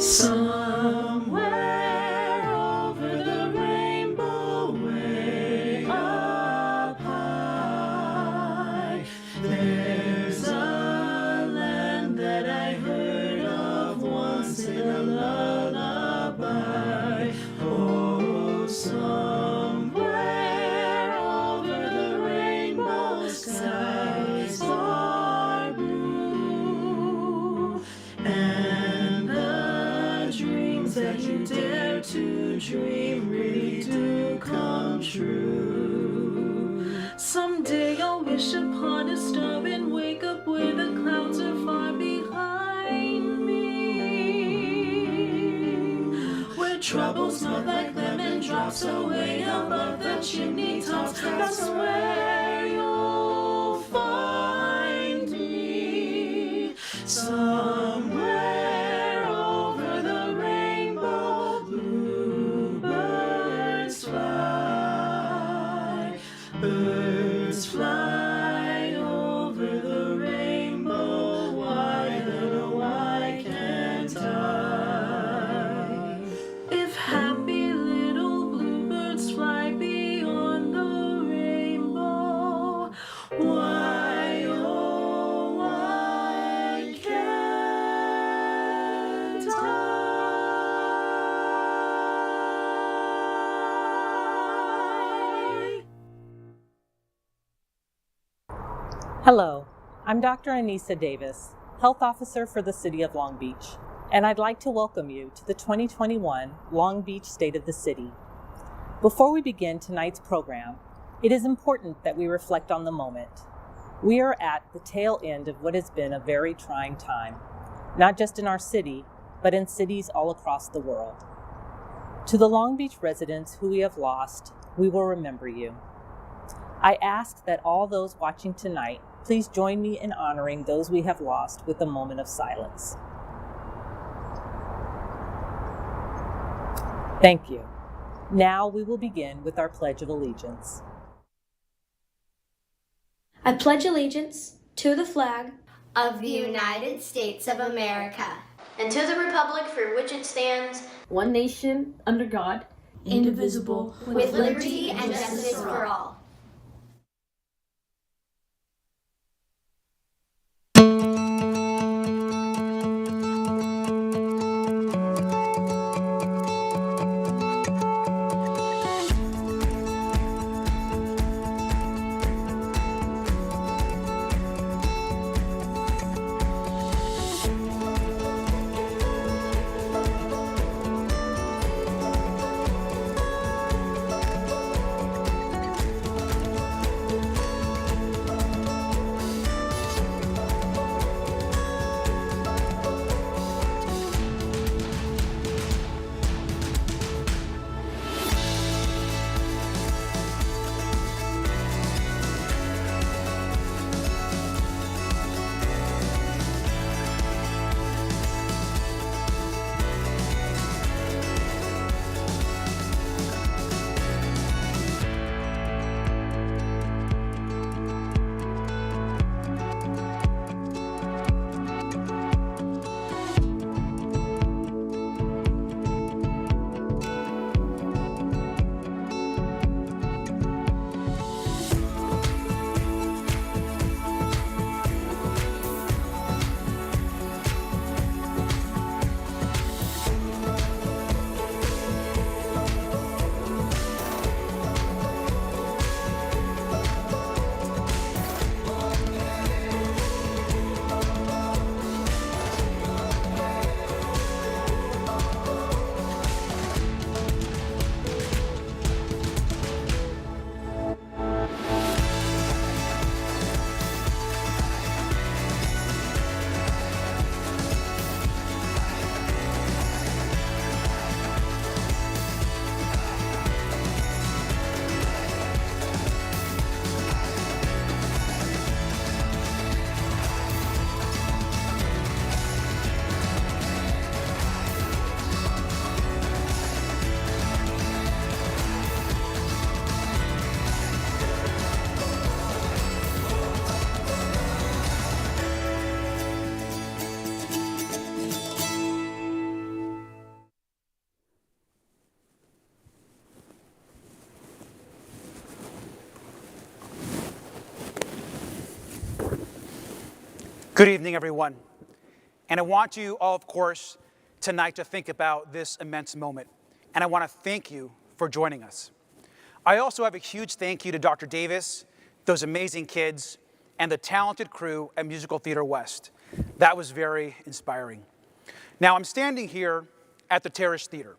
Somewhere over the rainbow, way up high, there's a land that I heard of once in a lullaby. Oh, somewhere over the rainbow, skies are blue, and the dreams that you dare to dream really do come true. Someday I'll wish upon a star and wake up where the clouds are far behind me, where troubles melt like lemon drops away above the chimney tops. That's where you'll find me. Somewhere over the rainbow, bluebirds fly. Birds fly over the rainbow. Why then, oh, why can't I? If happy little bluebirds fly beyond the rainbow, why, oh, why can't I? Hello, I'm Dr. Anissa Davis, Health Officer for the City of Long Beach, and I'd like to welcome you to the 2021 Long Beach State of the City. Before we begin tonight's program, it is important that we reflect on the moment. We are at the tail end of what has been a very trying time, not just in our city, but in cities all across the world. To the Long Beach residents who we have lost, we will remember you. I ask that all those watching tonight please join me in honoring those we have lost with a moment of silence. Thank you. Now we will begin with our Pledge of Allegiance. I pledge allegiance to the flag of the United States of America, and to the republic for which it stands, one nation, under God, indivisible, with liberty and justice for all. Good evening, everyone. And I want you all, of course, tonight to think about this immense moment. And I want to thank you for joining us. I also have a huge thank you to Dr. Davis, those amazing kids, and the talented crew at Musical Theater West. That was very inspiring. Now, I'm standing here at the Terrace Theater,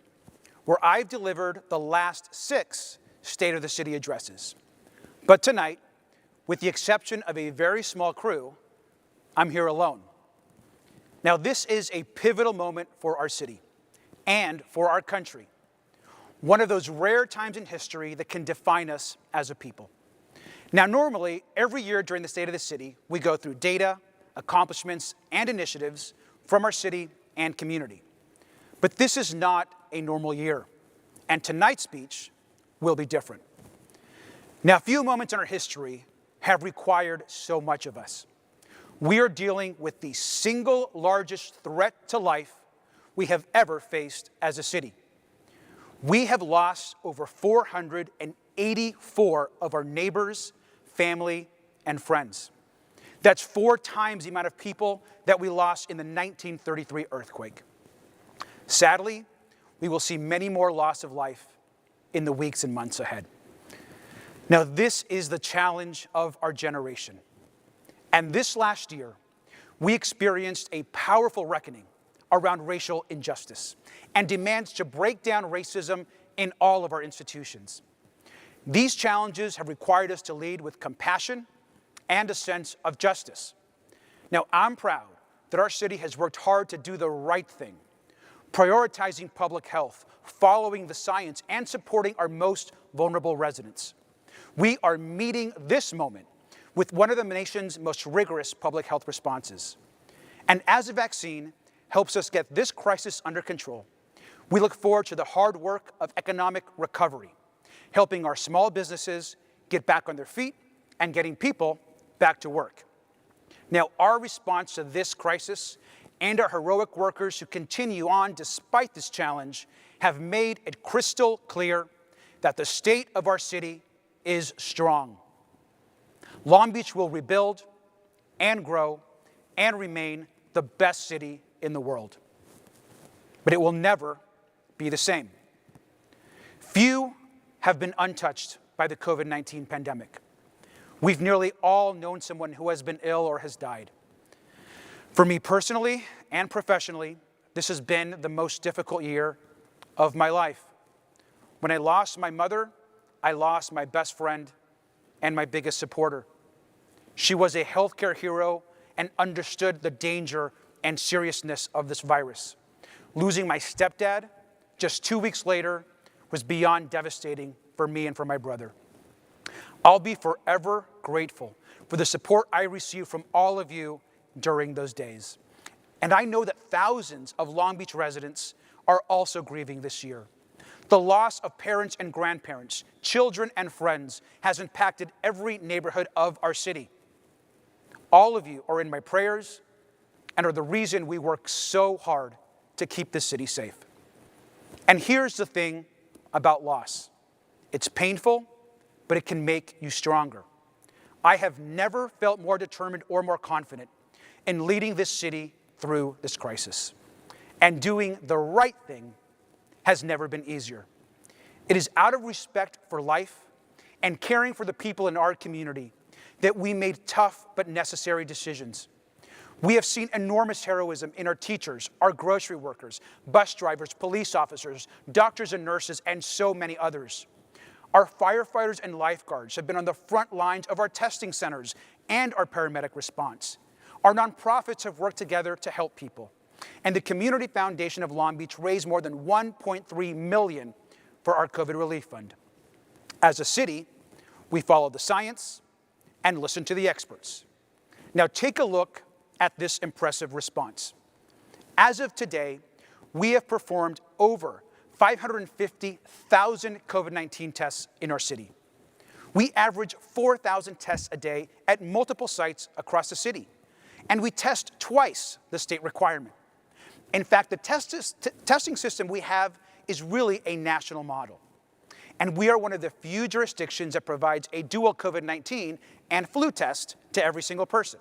where I've delivered the last 6 State of the City addresses. But tonight, with the exception of a very small crew, I'm here alone. Now, this is a pivotal moment for our city and for our country. One of those rare times in history that can define us as a people. Now, normally, every year during the State of the City, we go through data, accomplishments, and initiatives from our city and community. But this is not a normal year, and tonight's speech will be different. Now, few moments in our history have required so much of us. We are dealing with the single largest threat to life we have ever faced as a city. We have lost over 484 of our neighbors, family, and friends. That's 4 times the amount of people that we lost in the 1933 earthquake. Sadly, we will see many more loss of life in the weeks and months ahead. Now, this is the challenge of our generation. And this last year, we experienced a powerful reckoning around racial injustice and demands to break down racism in all of our institutions. These challenges have required us to lead with compassion and a sense of justice. Now, I'm proud that our city has worked hard to do the right thing, prioritizing public health, following the science, and supporting our most vulnerable residents. We are meeting this moment with one of the nation's most rigorous public health responses. And as a vaccine helps us get this crisis under control, we look forward to the hard work of economic recovery, helping our small businesses get back on their feet and getting people back to work. Now, our response to this crisis and our heroic workers who continue on despite this challenge have made it crystal clear that the state of our city is strong. Long Beach will rebuild and grow and remain the best city in the world. But it will never be the same. Few have been untouched by the COVID-19 pandemic. We've nearly all known someone who has been ill or has died. For me personally and professionally, this has been the most difficult year of my life. When I lost my mother, I lost my best friend and my biggest supporter. She was a healthcare hero and understood the danger and seriousness of this virus. Losing my stepdad just 2 weeks later was beyond devastating for me and for my brother. I'll be forever grateful for the support I received from all of you during those days. And I know that thousands of Long Beach residents are also grieving this year. The loss of parents and grandparents, children and friends has impacted every neighborhood of our city. All of you are in my prayers and are the reason we work so hard to keep this city safe. And here's the thing about loss. It's painful, but it can make you stronger. I have never felt more determined or more confident in leading this city through this crisis. And doing the right thing has never been easier. It is out of respect for life and caring for the people in our community that we made tough but necessary decisions. We have seen enormous heroism in our teachers, our grocery workers, bus drivers, police officers, doctors and nurses, and so many others. Our firefighters and lifeguards have been on the front lines of our testing centers and our paramedic response. Our nonprofits have worked together to help people. And the Community Foundation of Long Beach raised more than $1.3 million for our COVID relief fund. As a city, we followed the science and listened to the experts. Now take a look at this impressive response. As of today, we have performed over 550,000 COVID-19 tests in our city. We average 4,000 tests a day at multiple sites across the city, and we test twice the state requirement. In fact, the testing system we have is really a national model. And we are one of the few jurisdictions that provides a dual COVID-19 and flu test to every single person.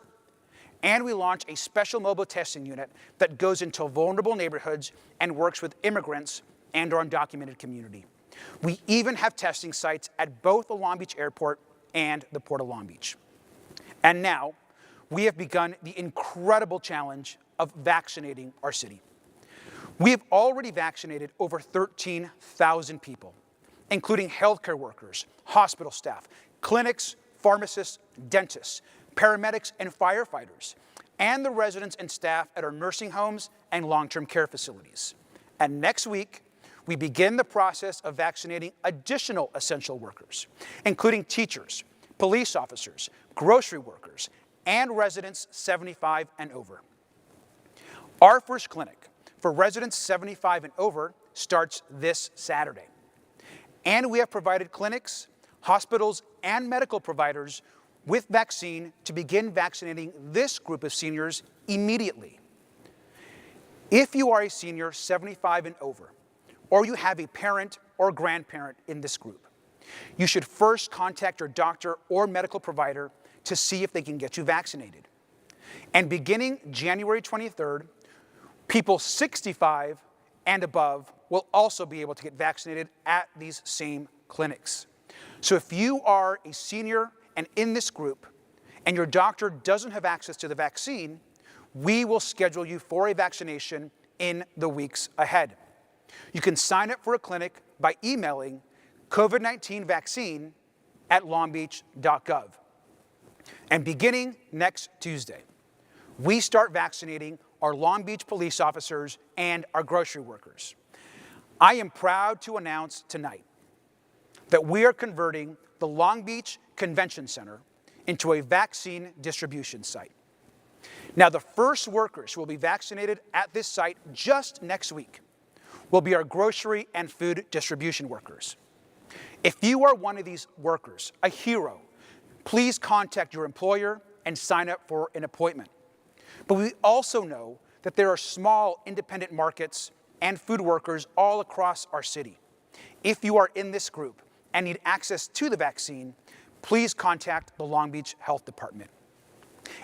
And we launch a special mobile testing unit that goes into vulnerable neighborhoods and works with immigrants and our undocumented community. We even have testing sites at both the Long Beach Airport and the Port of Long Beach. And now, we have begun the incredible challenge of vaccinating our city. We have already vaccinated over 13,000 people, including healthcare workers, hospital staff, clinics, pharmacists, dentists, paramedics, and firefighters, and the residents and staff at our nursing homes and long-term care facilities. And next week, we begin the process of vaccinating additional essential workers, including teachers, police officers, grocery workers, and residents 75 and over. Our first clinic for residents 75 and over starts this Saturday. And we have provided clinics, hospitals, and medical providers with vaccine to begin vaccinating this group of seniors immediately. If you are a senior 75 and over, or you have a parent or grandparent in this group, you should first contact your doctor or medical provider to see if they can get you vaccinated. And beginning January 23rd, people 65 and above will also be able to get vaccinated at these same clinics. So if you are a senior and in this group, and your doctor doesn't have access to the vaccine, we will schedule you for a vaccination in the weeks ahead. You can sign up for a clinic by emailing COVID-19 vaccine@longbeach.gov. And beginning next Tuesday, we start vaccinating our Long Beach police officers and our grocery workers. I am proud to announce tonight that we are converting the Long Beach Convention Center into a vaccine distribution site. Now, the first workers who will be vaccinated at this site just next week will be our grocery and food distribution workers. If you are one of these workers, a hero, please contact your employer and sign up for an appointment. But we also know that there are small independent markets and food workers all across our city. If you are in this group and need access to the vaccine, please contact the Long Beach Health Department.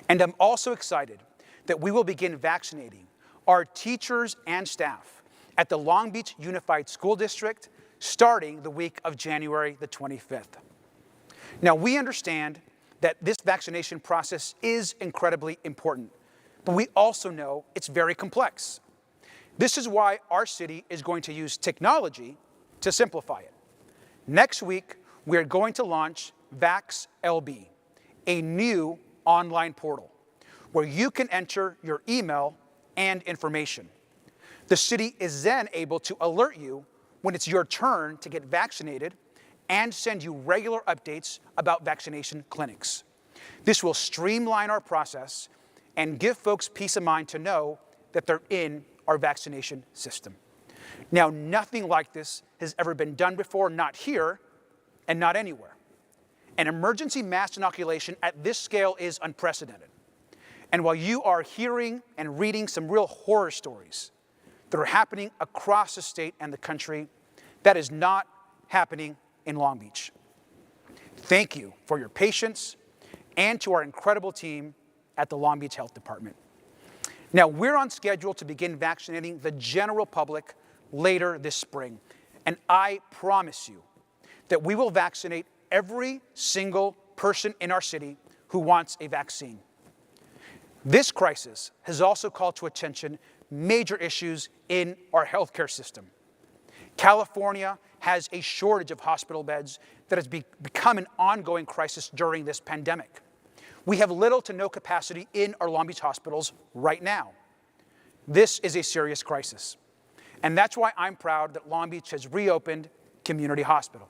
And I'm also excited that we will begin vaccinating our teachers and staff at the Long Beach Unified School District starting the week of January the 25th. Now, we understand that this vaccination process is incredibly important, but we also know it's very complex. This is why our city is going to use technology to simplify it. Next week, we are going to launch VaxLB, a new online portal where you can enter your email and information. The city is then able to alert you when it's your turn to get vaccinated and send you regular updates about vaccination clinics. This will streamline our process and give folks peace of mind to know that they're in our vaccination system. Now, nothing like this has ever been done before, not here and not anywhere. An emergency mass inoculation at this scale is unprecedented. And while you are hearing and reading some real horror stories that are happening across the state and the country, that is not happening in Long Beach. Thank you for your patience and to our incredible team at the Long Beach Health Department. Now, we're on schedule to begin vaccinating the general public later this spring. And I promise you that we will vaccinate every single person in our city who wants a vaccine. This crisis has also called to attention major issues in our healthcare system. California has a shortage of hospital beds that has become an ongoing crisis during this pandemic. We have little to no capacity in our Long Beach hospitals right now. This is a serious crisis. And that's why I'm proud that Long Beach has reopened Community Hospital.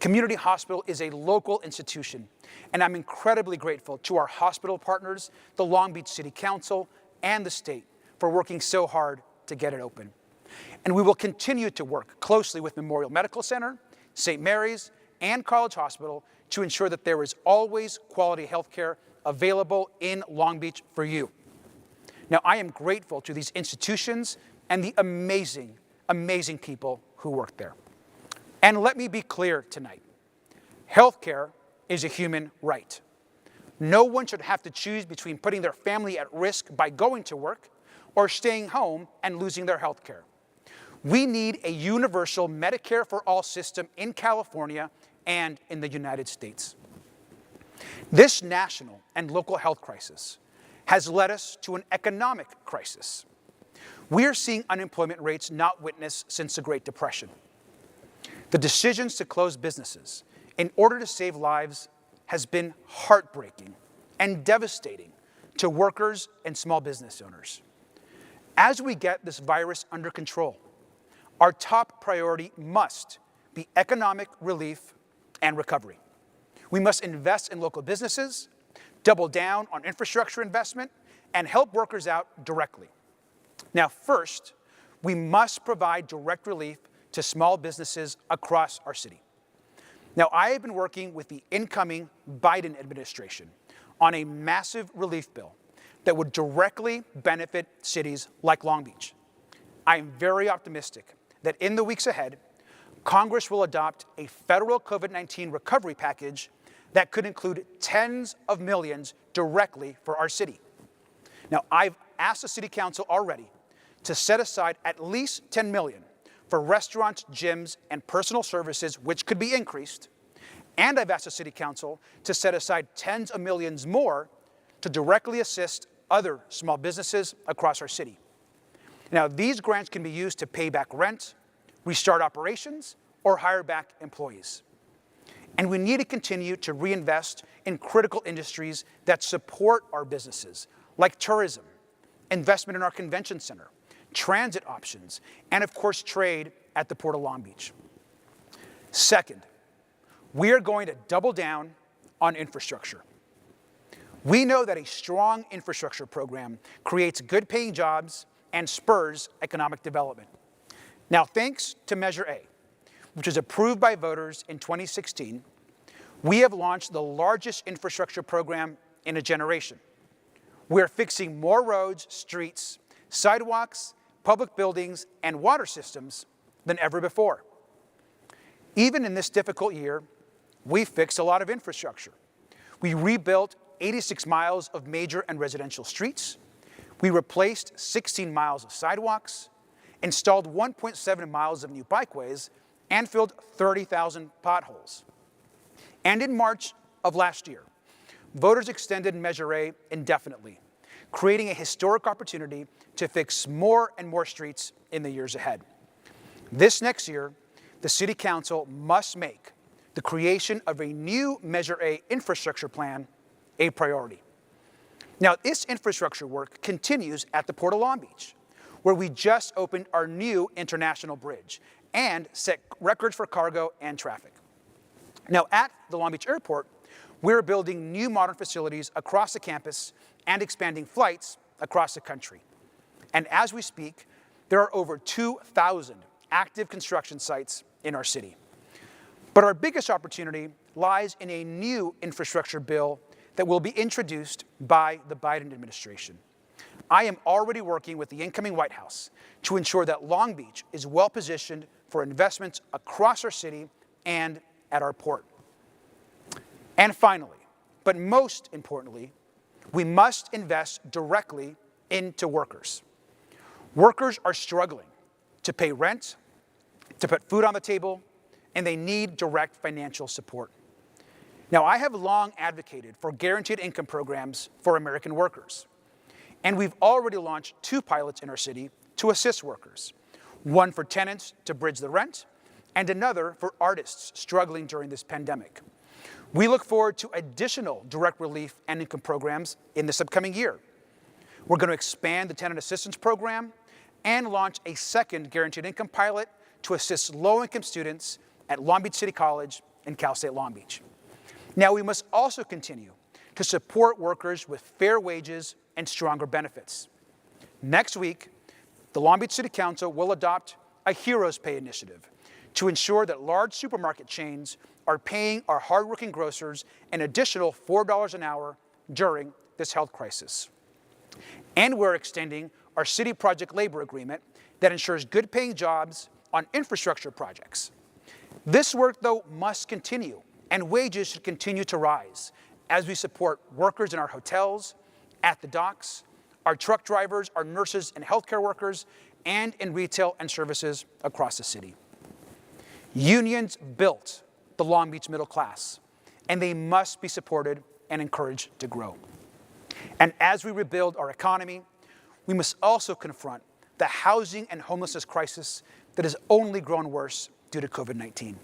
Community Hospital is a local institution, and I'm incredibly grateful to our hospital partners, the Long Beach City Council, and the state for working so hard to get it open. And we will continue to work closely with Memorial Medical Center, St. Mary's, and College Hospital to ensure that there is always quality health care available in Long Beach for you. Now, I am grateful to these institutions and the amazing, amazing people who work there. And let me be clear tonight. Healthcare is a human right. No one should have to choose between putting their family at risk by going to work or staying home and losing their health care. We need a universal Medicare for all system in California and in the United States. This national and local health crisis has led us to an economic crisis. We are seeing unemployment rates not witnessed since the Great Depression. The decisions to close businesses in order to save lives has been heartbreaking and devastating to workers and small business owners. As we get this virus under control, our top priority must be economic relief and recovery. We must invest in local businesses, double down on infrastructure investment, and help workers out directly. Now, first, we must provide direct relief to small businesses across our city. Now, I have been working with the incoming Biden administration on a massive relief bill that would directly benefit cities like Long Beach. I am very optimistic that in the weeks ahead, Congress will adopt a federal COVID-19 recovery package that could include tens of millions directly for our city. Now, I've asked the City Council already to set aside at least $10 million for restaurants, gyms, and personal services, which could be increased. And I've asked the City Council to set aside tens of millions more to directly assist other small businesses across our city. Now, these grants can be used to pay back rent, restart operations, or hire back employees. And we need to continue to reinvest in critical industries that support our businesses, like tourism, investment in our convention center, transit options, and of course, trade at the Port of Long Beach. Second, we are going to double down on infrastructure. We know that a strong infrastructure program creates good-paying jobs and spurs economic development. Now, thanks to Measure A, which was approved by voters in 2016, we have launched the largest infrastructure program in a generation. We're fixing more roads, streets, sidewalks, public buildings, and water systems than ever before. Even in this difficult year, we fixed a lot of infrastructure. We rebuilt 86 miles of major and residential streets. We replaced 16 miles of sidewalks, installed 1.7 miles of new bikeways, and filled 30,000 potholes. And in March of last year, voters extended Measure A indefinitely, creating a historic opportunity to fix more and more streets in the years ahead. This next year, the City Council must make the creation of a new Measure A infrastructure plan a priority. Now, this infrastructure work continues at the Port of Long Beach, where we just opened our new international bridge and set records for cargo and traffic. Now, at the Long Beach Airport, we're building new modern facilities across the campus and expanding flights across the country. And as we speak, there are over 2,000 active construction sites in our city. But our biggest opportunity lies in a new infrastructure bill that will be introduced by the Biden administration. I am already working with the incoming White House to ensure that Long Beach is well positioned for investments across our city and at our port. And finally, but most importantly, we must invest directly into workers. Workers are struggling to pay rent, to put food on the table, and they need direct financial support. Now, I have long advocated for guaranteed income programs for American workers. And we've already launched 2 pilots in our city to assist workers. One for tenants to bridge the rent, and another for artists struggling during this pandemic. We look forward to additional direct relief and income programs in this upcoming year. We're going to expand the tenant assistance program and launch a second guaranteed income pilot to assist low-income students at Long Beach City College and Cal State Long Beach. Now, we must also continue to support workers with fair wages and stronger benefits. Next week, the Long Beach City Council will adopt a Heroes Pay initiative to ensure that large supermarket chains are paying our hardworking grocers an additional $4 an hour during this health crisis. And we're extending our city project labor agreement that ensures good-paying jobs on infrastructure projects. This work, though, must continue, and wages should continue to rise as we support workers in our hotels, at the docks, our truck drivers, our nurses and healthcare workers, and in retail and services across the city. Unions built the Long Beach middle class, and they must be supported and encouraged to grow. And as we rebuild our economy, we must also confront the housing and homelessness crisis that has only grown worse due to COVID-19.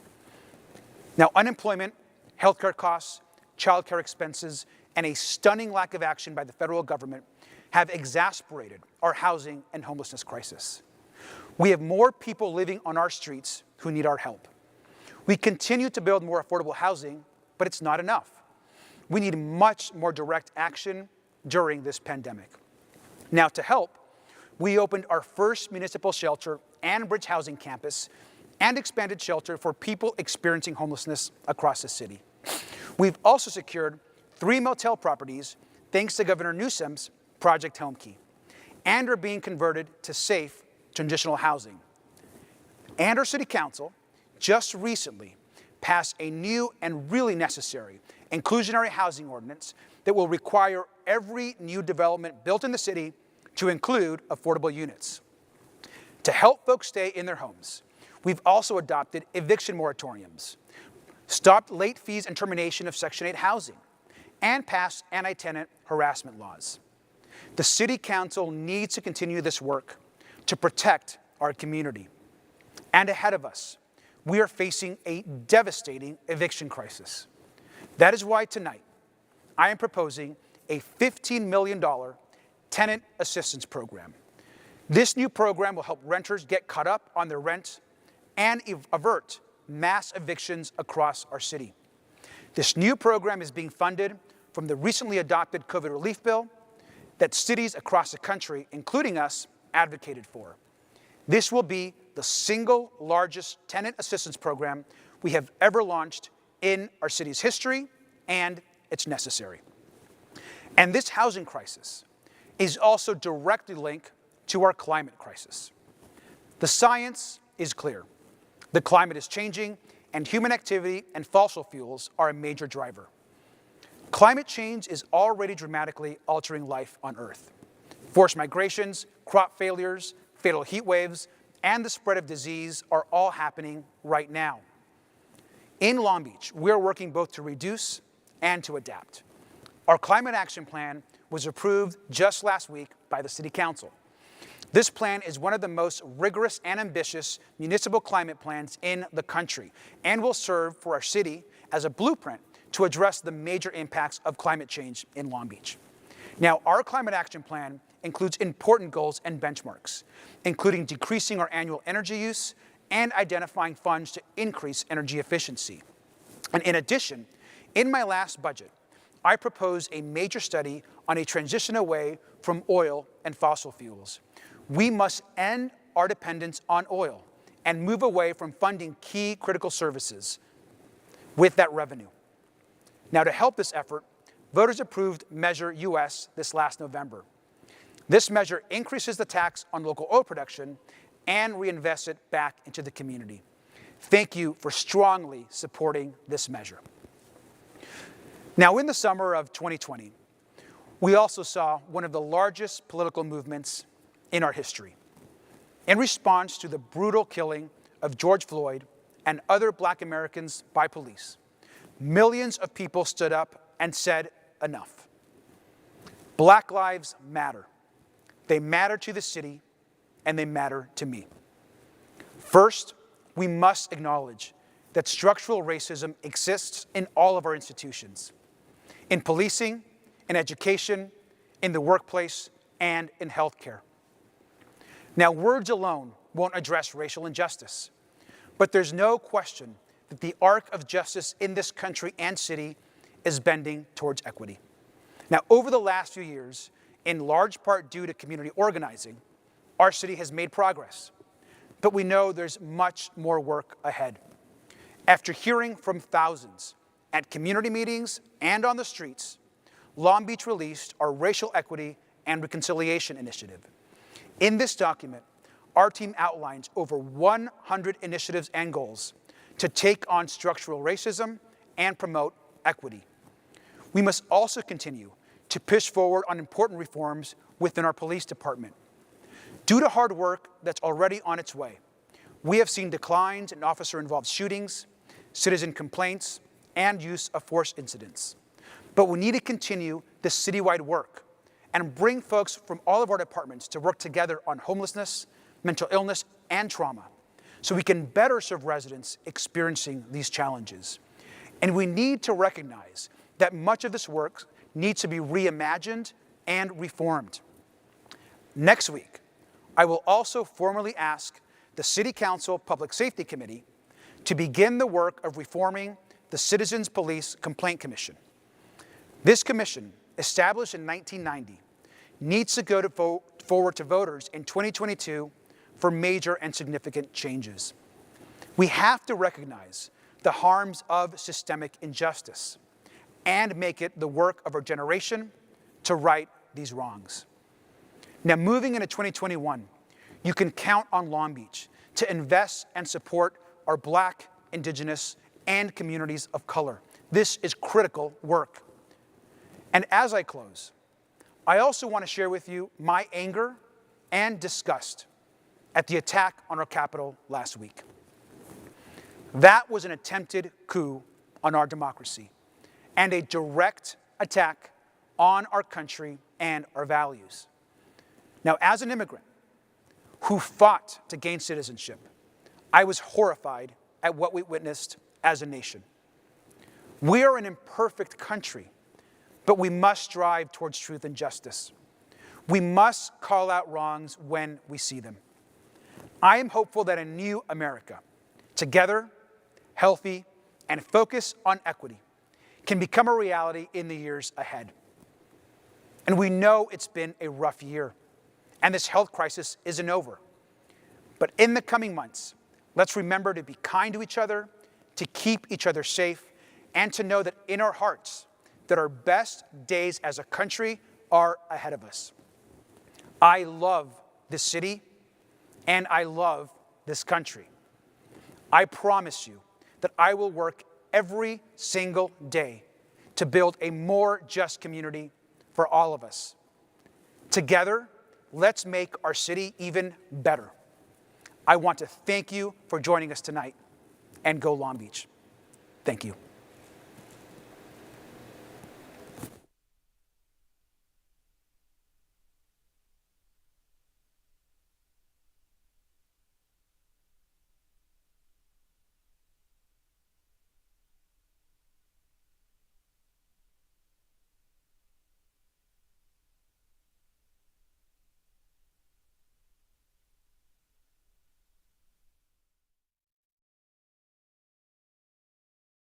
Now, unemployment, healthcare costs, childcare expenses, and a stunning lack of action by the federal government have exacerbated our housing and homelessness crisis. We have more people living on our streets who need our help. We continue to build more affordable housing, but it's not enough. We need much more direct action during this pandemic. Now, to help, we opened our first municipal shelter and bridge housing campus and expanded shelter for people experiencing homelessness across the city. We've also secured 3 motel properties thanks to Governor Newsom's Project Home Key, and are being converted to safe transitional housing. And our city council just recently passed a new and really necessary inclusionary housing ordinance that will require every new development built in the city to include affordable units. To help folks stay in their homes, we've also adopted eviction moratoriums, stopped late fees and termination of Section 8 housing, and passed anti-tenant harassment laws. The City Council needs to continue this work to protect our community. And ahead of us, we are facing a devastating eviction crisis. That is why tonight, I am proposing a $15 million tenant assistance program. This new program will help renters get caught up on their rent and avert mass evictions across our city. This new program is being funded from the recently adopted COVID relief bill that cities across the country, including us, advocated for. This will be the single largest tenant assistance program we have ever launched in our city's history, and it's necessary. And this housing crisis is also directly linked to our climate crisis. The science is clear. The climate is changing, and human activity and fossil fuels are a major driver. Climate change is already dramatically altering life on Earth. Forced migrations, crop failures, fatal heat waves, and the spread of disease are all happening right now. In Long Beach, we are working both to reduce and to adapt. Our climate action plan was approved just last week by the City Council. This plan is one of the most rigorous and ambitious municipal climate plans in the country and will serve for our city as a blueprint to address the major impacts of climate change in Long Beach. Now, our climate action plan includes important goals and benchmarks, including decreasing our annual energy use and identifying funds to increase energy efficiency. And in addition, in my last budget, I proposed a major study on a transition away from oil and fossil fuels. We must end our dependence on oil and move away from funding key critical services with that revenue. Now, to help this effort, voters approved Measure US this last November. This measure increases the tax on local oil production and reinvests it back into the community. Thank you for strongly supporting this measure. Now, in the summer of 2020, we also saw one of the largest political movements in our history. In response to the brutal killing of George Floyd and other Black Americans by police, millions of people stood up and said enough. Black lives matter. They matter to the city, and they matter to me. First, we must acknowledge that structural racism exists in all of our institutions, in policing, in education, in the workplace, and in healthcare. Now, words alone won't address racial injustice, but there's no question that the arc of justice in this country and city is bending towards equity. Now, over the last few years, in large part due to community organizing, our city has made progress, but we know there's much more work ahead. After hearing from thousands at community meetings and on the streets, Long Beach released our Racial Equity and Reconciliation Initiative. In this document, our team outlines over 100 initiatives and goals to take on structural racism and promote equity. We must also continue to push forward on important reforms within our police department. Due to hard work that's already on its way, we have seen declines in officer-involved shootings, citizen complaints, and use of force incidents. But we need to continue this citywide work and bring folks from all of our departments to work together on homelessness, mental illness, and trauma, so we can better serve residents experiencing these challenges. And we need to recognize that much of this work needs to be reimagined and reformed. Next week, I will also formally ask the City Council Public Safety Committee to begin the work of reforming the Citizens Police Complaint Commission. This commission, established in 1990, needs to go forward to voters in 2022 for major and significant changes. We have to recognize the harms of systemic injustice and make it the work of our generation to right these wrongs. Now, moving into 2021, you can count on Long Beach to invest and support our Black, Indigenous, and communities of color. This is critical work. And as I close, I also want to share with you my anger and disgust at the attack on our Capitol last week. That was an attempted coup on our democracy and a direct attack on our country and our values. Now, as an immigrant who fought to gain citizenship, I was horrified at what we witnessed as a nation. We are an imperfect country, but we must strive towards truth and justice. We must call out wrongs when we see them. I am hopeful that a new America, together, healthy, and focused on equity, can become a reality in the years ahead. And we know it's been a rough year, and this health crisis isn't over. But in the coming months, let's remember to be kind to each other, to keep each other safe, and to know that in our hearts, that our best days as a country are ahead of us. I love this city, and I love this country. I promise you that I will work every single day to build a more just community for all of us. Together, let's make our city even better. I want to thank you for joining us tonight, and go Long Beach. Thank you.